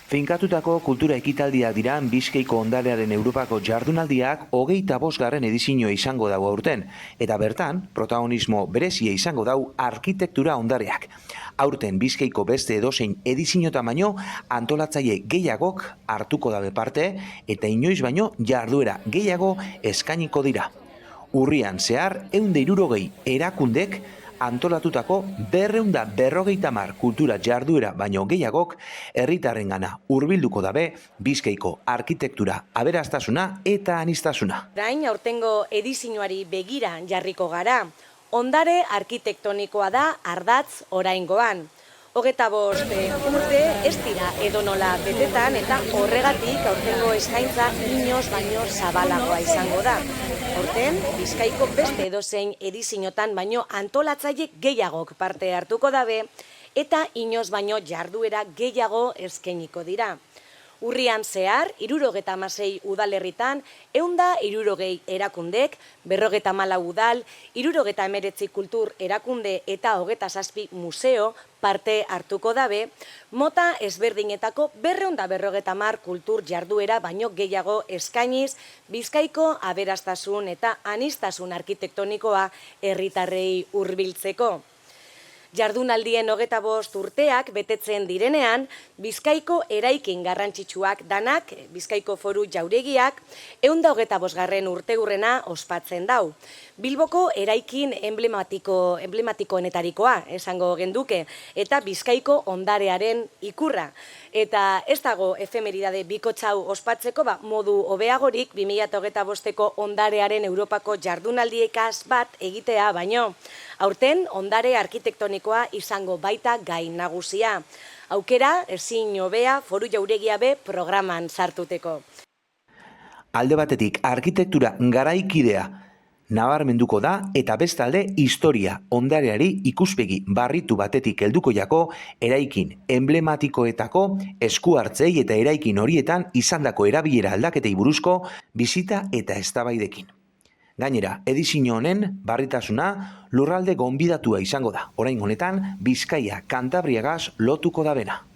Finkatutako kultura ekitaldiak dira Bizkaiko ondarearen Europako jardunaldiak 25. edizioa izango dago aurten, eta bertan protagonismo berezia izango dau arkitektura ondareak. Aurten Bizkaiko beste edozein edizioetan baino antolatzaile gehiagok hartuko dabe parte eta inoiz baino jarduera gehiago eskainiko dira. Urrian zehar 160 erakundek antolatutako 250 kultura jarduera baino gehiagok herritarrengana hurbilduko dabe Bizkaiko arkitektura aberastasuna eta aniztasuna. Orain aurtengo edizioari begira jarriko gara. Ondare arkitektonikoa da ardatz oraingoan. 25 urte ez dira edonola betetan eta horregatik aurtengo eskaintza inoz baino zabalagoa izango da. Aurten, Bizkaiko beste edozein edizioetan baino antolatzaile gehiagok parte hartuko dabe eta inoz baino jarduera gehiago eskainiko dira. Urrian zehar, 76 udalerritan, 160 erakundek, 54 udal, 79 kultur erakunde eta 27 museo parte hartuko dabe, mota ezberdinetako 250 kultur jarduera baino gehiago eskainiz, Bizkaiko aberastasun eta aniztasun arkitektonikoa herritarrei hurbiltzeko. Jardunaldien 25 urteak betetzen direnean, Bizkaiko eraikin garrantzitsuak danak, Bizkaiko Foru Jauregiak, 125. urtegurrena ospatzen dau. Bilboko eraikin emblematikoenetarikoa esango genduke, eta Bizkaiko ondarearen ikurra. Eta ez dago efemeridade bikotzau ospatzeko modu hobeagorik 2025ko ondarearen Europako jardunaldiekaz bat egitea baino. Aurten ondare arkitektonikoa izango baita gai nagusia. Aukera ezin hobea Foru Jauregia be programan sartuteko. Alde batetik arkitektura garaikidea nabarmenduko da eta bestalde historia ondareari ikuspegi barritu batetik helduko jako eraikin emblematikoetako esku hartzei eta eraikin horietan izandako erabilera aldaketei buruzko bisita eta eztabaidekin. Gainera, edizio honen barritasuna lurralde gonbidatua izango da. Orain honetan Bizkaia Kantabriagaz lotuko da bena.